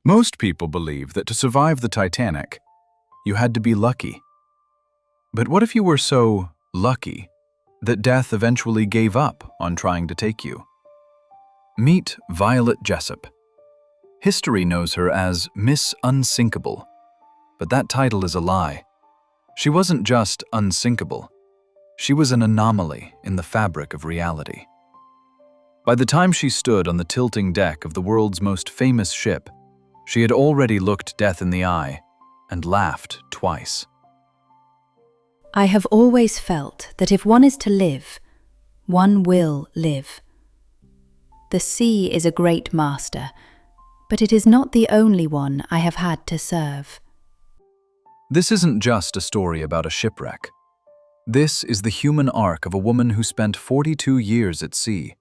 Most people believe that to survive the Titanic, you had to be lucky. But what if you were so lucky that death eventually gave up on trying to take you? Meet Violet Jessop. History knows her as Miss Unsinkable, but that title is a lie. She wasn't just unsinkable. She was an anomaly in the fabric of reality. By the time she stood on the tilting deck of the world's most famous ship, she had already looked death in the eye and laughed twice. I have always felt that if one is to live, one will live. The sea is a great master, but it is not the only one I have had to serve. This isn't just a story about a shipwreck. This is the human arc of a woman who spent 42 years at sea,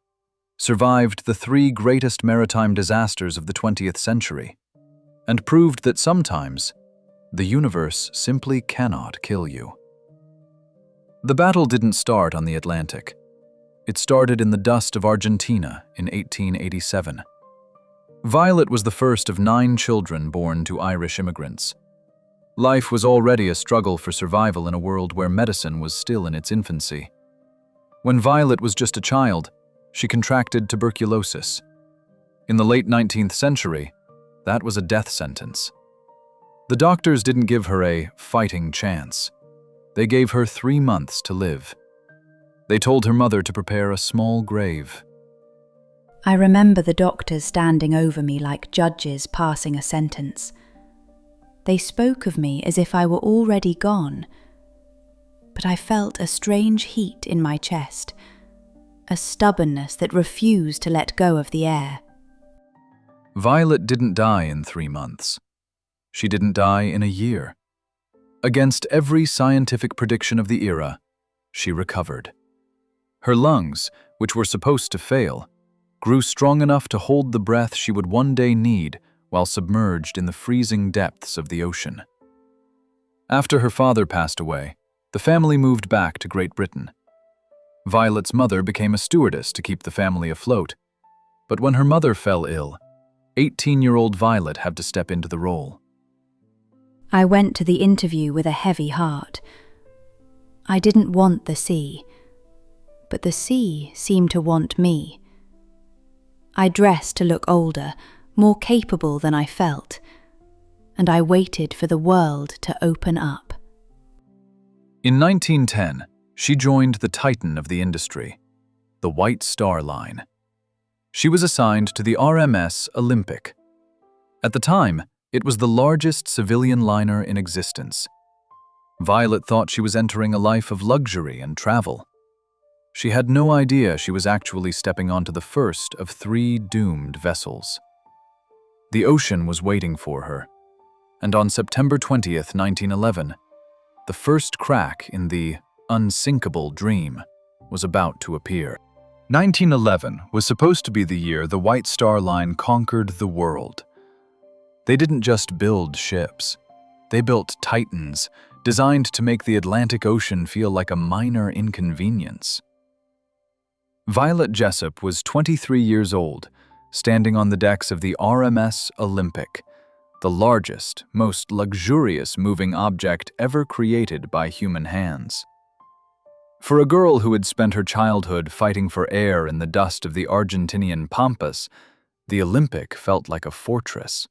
survived the 3 greatest maritime disasters of the 20th century, and proved that sometimes the universe simply cannot kill you. The battle didn't start on the Atlantic. It started in the dust of Argentina in 1887. Violet was the first of 9 children born to Irish immigrants. Life was already a struggle for survival in a world where medicine was still in its infancy. When Violet was just a child, she contracted tuberculosis. In the late 19th century, that was a death sentence. The doctors didn't give her a fighting chance. They gave her 3 months to live. They told her mother to prepare a small grave. I remember the doctors standing over me like judges passing a sentence. They spoke of me as if I were already gone, but I felt a strange heat in my chest, a stubbornness that refused to let go of the air. Violet didn't die in 3 months. She didn't die in a year. Against every scientific prediction of the era, she recovered. Her lungs, which were supposed to fail, grew strong enough to hold the breath she would one day need while submerged in the freezing depths of the ocean. After her father passed away, the family moved back to Great Britain. Violet's mother became a stewardess to keep the family afloat, but when her mother fell ill, 18-year-old Violet had to step into the role. I went to the interview with a heavy heart. I didn't want the sea, but the sea seemed to want me. I dressed to look older, more capable than I felt, and I waited for the world to open up. In 1910, she joined the titan of the industry, the White Star Line. She was assigned to the RMS Olympic. At the time, it was the largest civilian liner in existence. Violet thought she was entering a life of luxury and travel. She had no idea she was actually stepping onto the first of 3 doomed vessels. The ocean was waiting for her, and on September 20th, 1911, the first crack in the Unsinkable dream was about to appear. 1911 was supposed to be the year the White Star Line conquered the world. They didn't just build ships. They built titans, designed to make the Atlantic Ocean feel like a minor inconvenience. Violet Jessop was 23 years old, standing on the decks of the RMS Olympic, the largest, most luxurious moving object ever created by human hands. For a girl who had spent her childhood fighting for air in the dust of the Argentinian pampas, the Olympic felt like a fortress.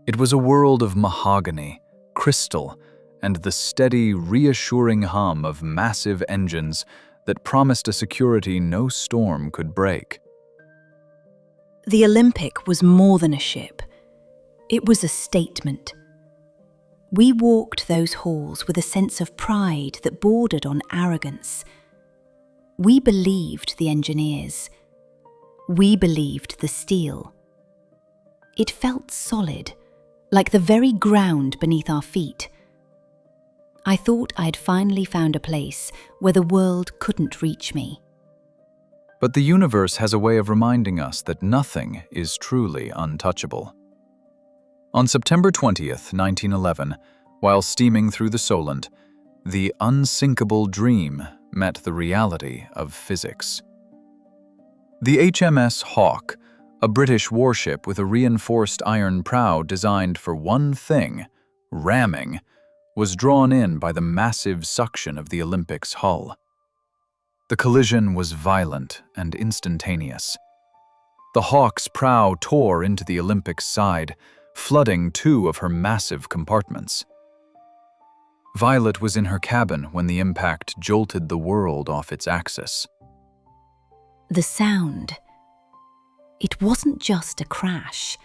It was a world of mahogany, crystal, and the steady, reassuring hum of massive engines that promised a security no storm could break. The Olympic was more than a ship. It was a statement. We walked those halls with a sense of pride that bordered on arrogance. We believed the engineers. We believed the steel. It felt solid, like the very ground beneath our feet. I thought I had finally found a place where the world couldn't reach me. But the universe has a way of reminding us that nothing is truly untouchable. On September 20th, 1911, while steaming through the Solent, the unsinkable dream met the reality of physics. The HMS Hawk, a British warship with a reinforced iron prow designed for one thing, ramming, was drawn in by the massive suction of the Olympic's hull. The collision was violent and instantaneous. The Hawk's prow tore into the Olympic's side, flooding two of her massive compartments. Violet was in her cabin when the impact jolted the world off its axis. The sound. It wasn't just a crash.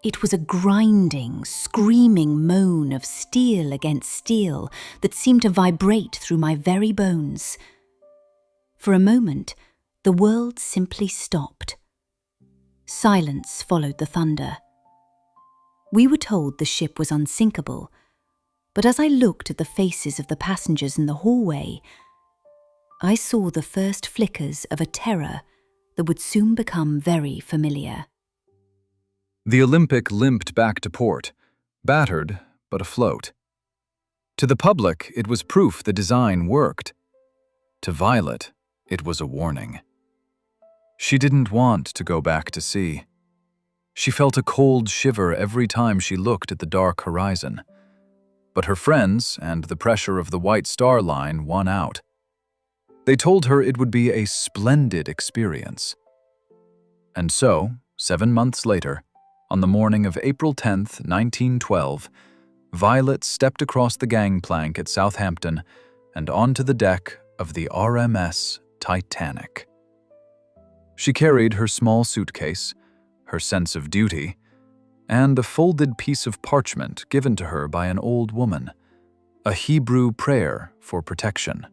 It was a grinding, screaming moan of steel against steel that seemed to vibrate through my very bones. For a moment, the world simply stopped. Silence followed the thunder. We were told the ship was unsinkable, but as I looked at the faces of the passengers in the hallway, I saw the first flickers of a terror that would soon become very familiar. The Olympic limped back to port, battered but afloat. To the public, it was proof the design worked. To Violet, it was a warning. She didn't want to go back to sea. She felt a cold shiver every time she looked at the dark horizon. But her friends and the pressure of the White Star Line won out. They told her it would be a splendid experience. And so, 7 months later, on the morning of April 10th, 1912, Violet stepped across the gangplank at Southampton and onto the deck of the RMS Titanic. She carried her small suitcase, her sense of duty, and a folded piece of parchment given to her by an old woman, a Hebrew prayer for protection.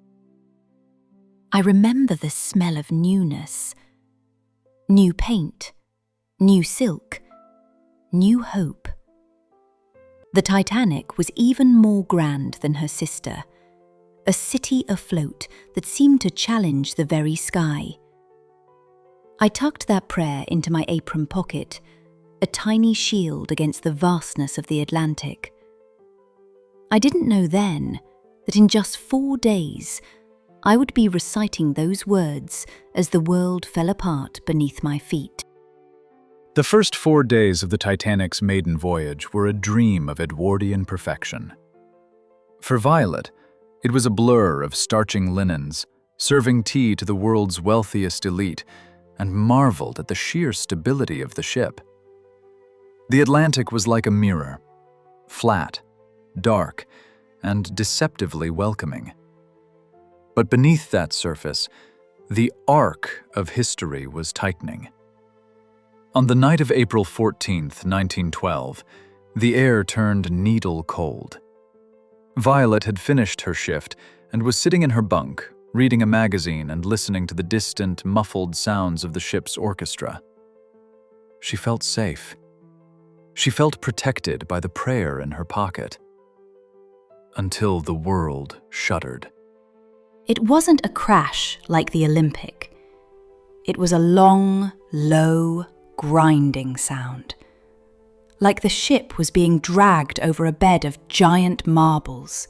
I remember the smell of newness. New paint, new silk, new hope. The Titanic was even more grand than her sister, a city afloat that seemed to challenge the very sky. I tucked that prayer into my apron pocket, a tiny shield against the vastness of the Atlantic. I didn't know then that in just 4 days, I would be reciting those words as the world fell apart beneath my feet. The first 4 days of the Titanic's maiden voyage were a dream of Edwardian perfection. For Violet, it was a blur of starching linens, serving tea to the world's wealthiest elite, and marveled at the sheer stability of the ship. The Atlantic was like a mirror, flat, dark, and deceptively welcoming. But beneath that surface, the arc of history was tightening. On the night of April 14th, 1912, the air turned needle cold. Violet had finished her shift and was sitting in her bunk, reading a magazine and listening to the distant, muffled sounds of the ship's orchestra. She felt safe. She felt protected by the prayer in her pocket. Until the world shuddered. It wasn't a crash like the Olympic. It was a long, low, grinding sound. Like the ship was being dragged over a bed of giant marbles.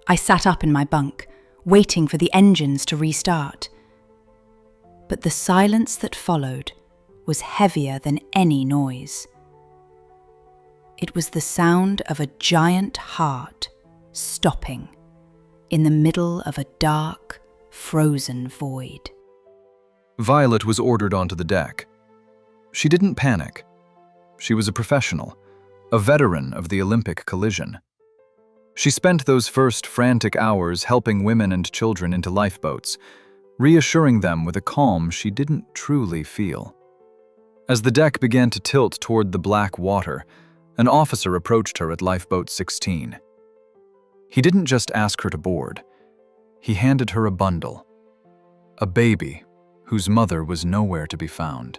I sat up in my bunk, waiting for the engines to restart. But the silence that followed was heavier than any noise. It was the sound of a giant heart stopping in the middle of a dark, frozen void. Violet was ordered onto the deck. She didn't panic. She was a professional, a veteran of the Olympic collision. She spent those first frantic hours helping women and children into lifeboats, reassuring them with a calm she didn't truly feel. As the deck began to tilt toward the black water, an officer approached her at Lifeboat 16. He didn't just ask her to board. He handed her a bundle, a baby whose mother was nowhere to be found.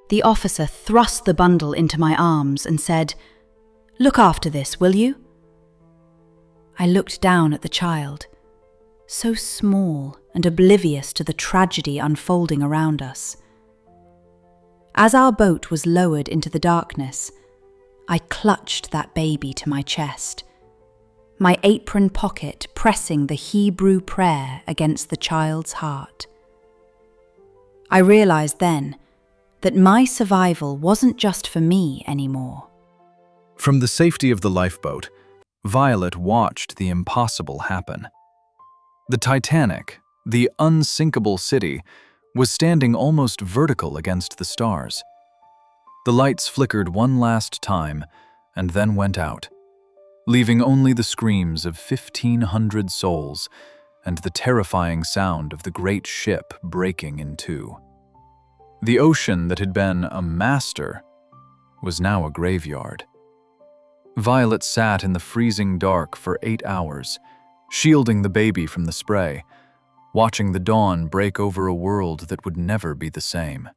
The officer thrust the bundle into my arms and said, "Look after this, will you?" I looked down at the child, so small and oblivious to the tragedy unfolding around us. As our boat was lowered into the darkness, I clutched that baby to my chest, my apron pocket pressing the Hebrew prayer against the child's heart. I realized then that my survival wasn't just for me anymore. From the safety of the lifeboat, Violet watched the impossible happen. The Titanic, the unsinkable city, was standing almost vertical against the stars. The lights flickered one last time and then went out, leaving only the screams of 1,500 souls and the terrifying sound of the great ship breaking in two. The ocean that had been a master was now a graveyard. Violet sat in the freezing dark for 8 hours, shielding the baby from the spray, watching the dawn break over a world that would never be the same.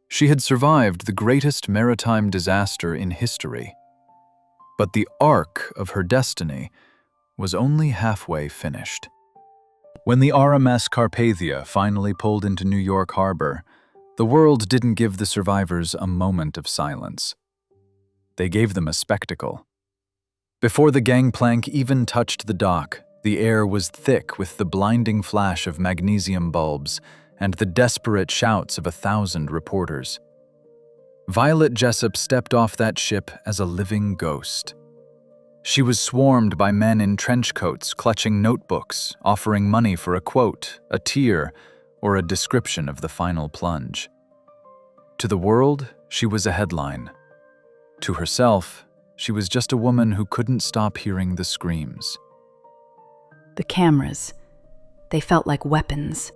She had survived the greatest maritime disaster in history, but the arc of her destiny was only halfway finished. When the RMS Carpathia finally pulled into New York Harbor, the world didn't give the survivors a moment of silence. They gave them a spectacle. Before the gangplank even touched the dock, the air was thick with the blinding flash of magnesium bulbs and the desperate shouts of 1,000 reporters. Violet Jessop stepped off that ship as a living ghost. She was swarmed by men in trench coats clutching notebooks, offering money for a quote, a tear, or a description of the final plunge. To the world, she was a headline. To herself, she was just a woman who couldn't stop hearing the screams. The cameras, they felt like weapons.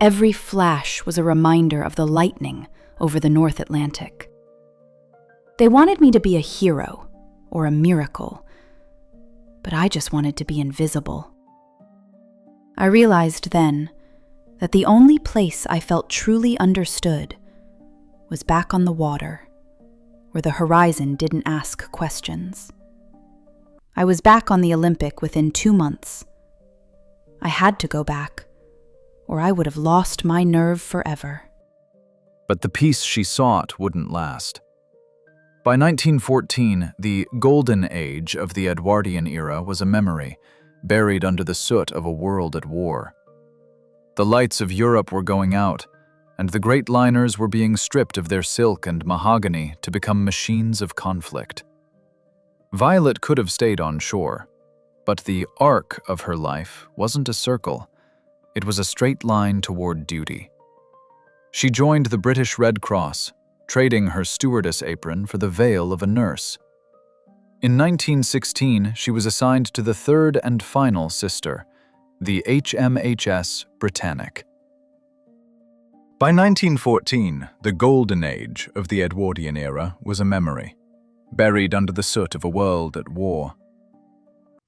Every flash was a reminder of the lightning over the North Atlantic. They wanted me to be a hero or a miracle, but I just wanted to be invisible. I realized then that the only place I felt truly understood was back on the water, where the horizon didn't ask questions. I was back on the Olympic within 2 months. I had to go back, or I would have lost my nerve forever. But the peace she sought wouldn't last. By 1914, the golden age of the Edwardian era was a memory, buried under the soot of a world at war. The lights of Europe were going out, and the great liners were being stripped of their silk and mahogany to become machines of conflict. Violet could have stayed on shore, but the arc of her life wasn't a circle. It was a straight line toward duty. She joined the British Red Cross, trading her stewardess apron for the veil of a nurse. In 1916, she was assigned to the third and final sister, the HMHS Britannic. By 1914, the golden age of the Edwardian era was a memory, buried under the soot of a world at war.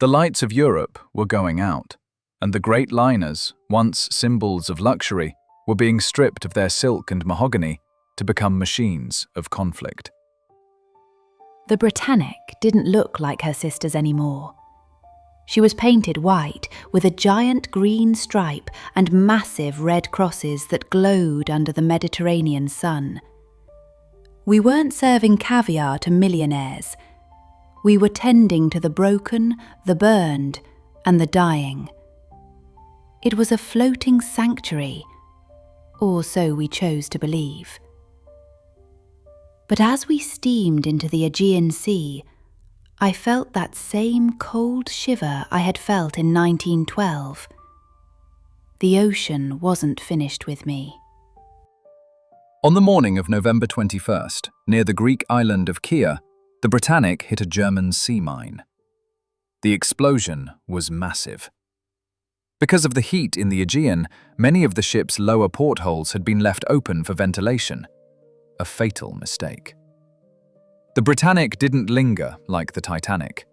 The lights of Europe were going out, and the great liners, once symbols of luxury, were being stripped of their silk and mahogany to become machines of conflict. The Britannic didn't look like her sisters anymore. She was painted white with a giant green stripe and massive red crosses that glowed under the Mediterranean sun. We weren't serving caviar to millionaires. We were tending to the broken, the burned, and the dying. It was a floating sanctuary, or so we chose to believe. But as we steamed into the Aegean Sea, I felt that same cold shiver I had felt in 1912. The ocean wasn't finished with me. On the morning of November 21st, near the Greek island of Kea, the Britannic hit a German sea mine. The explosion was massive. Because of the heat in the Aegean, many of the ship's lower portholes had been left open for ventilation. A fatal mistake. The Britannic didn't linger like the Titanic.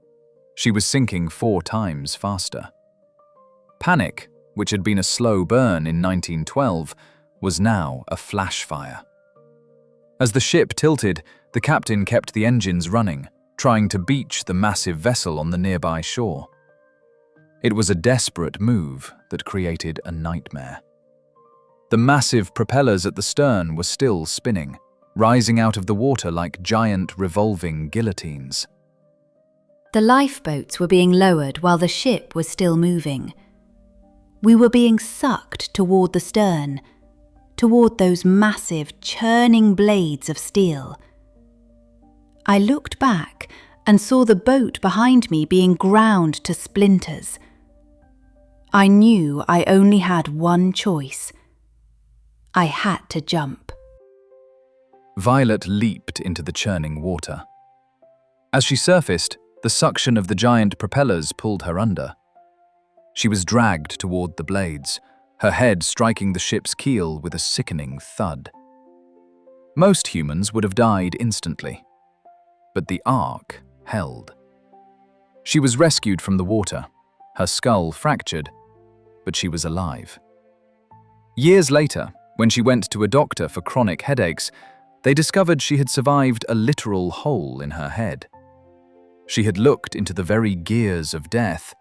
She was sinking 4 times faster. Panic, which had been a slow burn in 1912, was now a flash fire. As the ship tilted, the captain kept the engines running, trying to beach the massive vessel on the nearby shore. It was a desperate move that created a nightmare. The massive propellers at the stern were still spinning, rising out of the water like giant revolving guillotines. The lifeboats were being lowered while the ship was still moving. We were being sucked toward the stern, toward those massive, churning blades of steel. I looked back and saw the boat behind me being ground to splinters. I knew I only had one choice. I had to jump. Violet leaped into the churning water. As she surfaced, the suction of the giant propellers pulled her under. She was dragged toward the blades, her head striking the ship's keel with a sickening thud. Most humans would have died instantly, but the Ark held. She was rescued from the water, her skull fractured, but she was alive. Years later, when she went to a doctor for chronic headaches, they discovered she had survived a literal hole in her head. She had looked into the very gears of death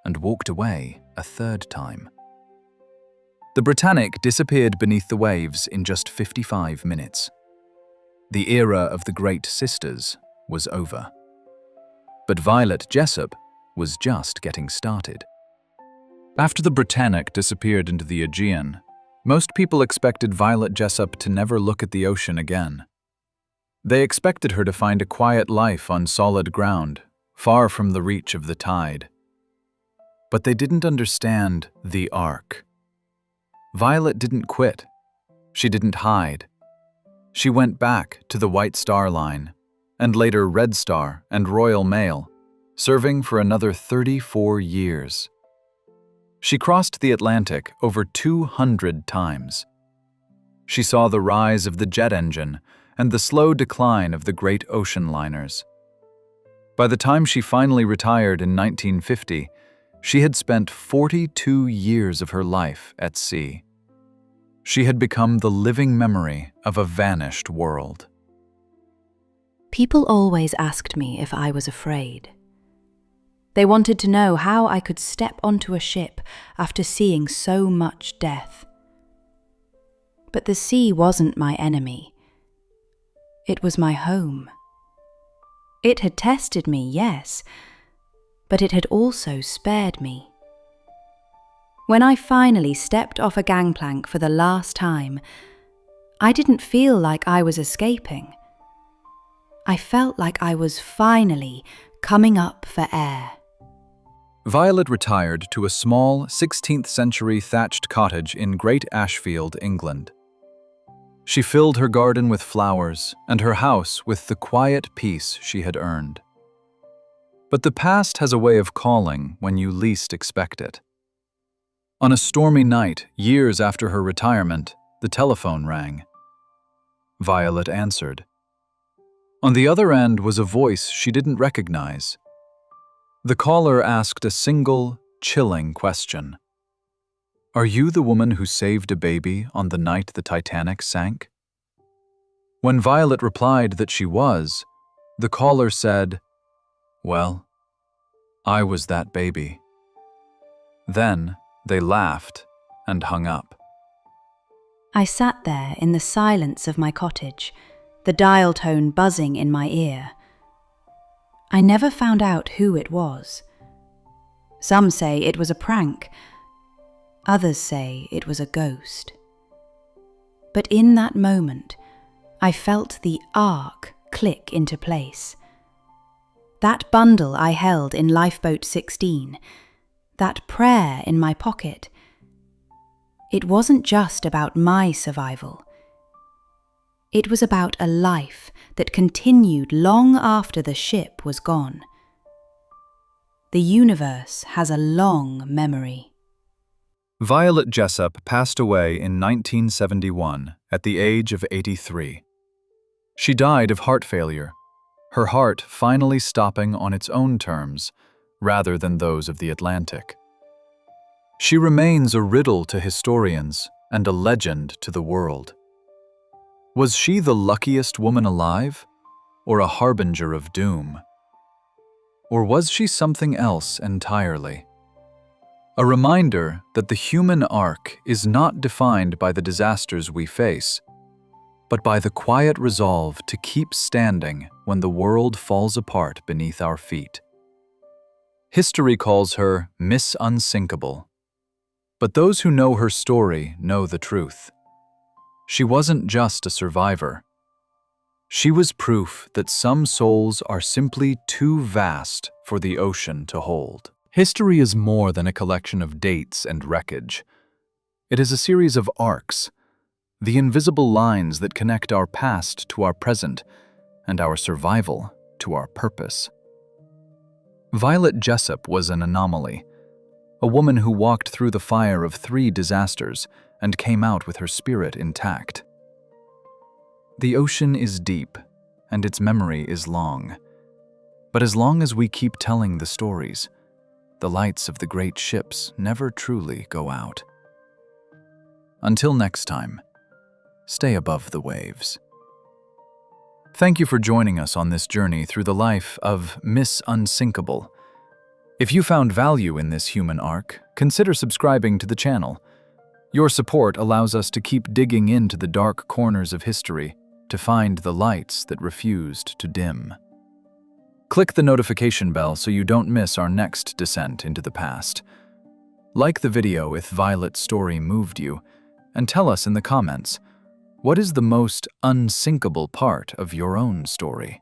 and walked away a third time. The Britannic disappeared beneath the waves in just 55 minutes. The era of the Great Sisters was over. But Violet Jessop was just getting started. After the Britannic disappeared into the Aegean, most people expected Violet Jessop to never look at the ocean again. They expected her to find a quiet life on solid ground, far from the reach of the tide. But they didn't understand the Ark. Violet didn't quit. She didn't hide. She went back to the White Star Line, and later Red Star and Royal Mail, serving for another 34 years. She crossed the Atlantic over 200 times. She saw the rise of the jet engine and the slow decline of the great ocean liners. By the time she finally retired in 1950, she had spent 42 years of her life at sea. She had become the living memory of a vanished world. People always asked me if I was afraid. They wanted to know how I could step onto a ship after seeing so much death. But the sea wasn't my enemy. It was my home. It had tested me, yes, but it had also spared me. When I finally stepped off a gangplank for the last time, I didn't feel like I was escaping. I felt like I was finally coming up for air. Violet retired to a small 16th-century thatched cottage in Great Ashfield, England. She filled her garden with flowers and her house with the quiet peace she had earned. But the past has a way of calling when you least expect it. On a stormy night, years after her retirement, the telephone rang. Violet answered. On the other end was a voice she didn't recognize. The caller asked a single, chilling question. Are you the woman who saved a baby on the night the Titanic sank? When Violet replied that she was, the caller said, Well, I was that baby. Then they laughed and hung up. I sat there in the silence of my cottage, the dial tone buzzing in my ear. I never found out who it was. Some say it was a prank. Others say it was a ghost. But in that moment, I felt the arc click into place. That bundle I held in Lifeboat 16, that prayer in my pocket, it wasn't just about my survival. It was about a life that continued long after the ship was gone. The universe has a long memory. Violet Jessop passed away in 1971 at the age of 83. She died of heart failure, her heart finally stopping on its own terms rather than those of the Atlantic. She remains a riddle to historians and a legend to the world. Was she the luckiest woman alive, or a harbinger of doom? Or was she something else entirely? A reminder that the human arc is not defined by the disasters we face, but by the quiet resolve to keep standing when the world falls apart beneath our feet. History calls her Miss Unsinkable, but those who know her story know the truth. She wasn't just a survivor. She was proof that some souls are simply too vast for the ocean to hold. History is more than a collection of dates and wreckage. It is a series of arcs, the invisible lines that connect our past to our present and our survival to our purpose. Violet Jessop was an anomaly, a woman who walked through the fire of 3 disasters and came out with her spirit intact. The ocean is deep, and its memory is long. But as long as we keep telling the stories, the lights of the great ships never truly go out. Until next time, stay above the waves. Thank you for joining us on this journey through the life of Miss Unsinkable. If you found value in this human arc, consider subscribing to the channel. Your support allows us to keep digging into the dark corners of history to find the lights that refused to dim. Click the notification bell so you don't miss our next descent into the past. Like the video if Violet's story moved you, and tell us in the comments, what is the most unsinkable part of your own story?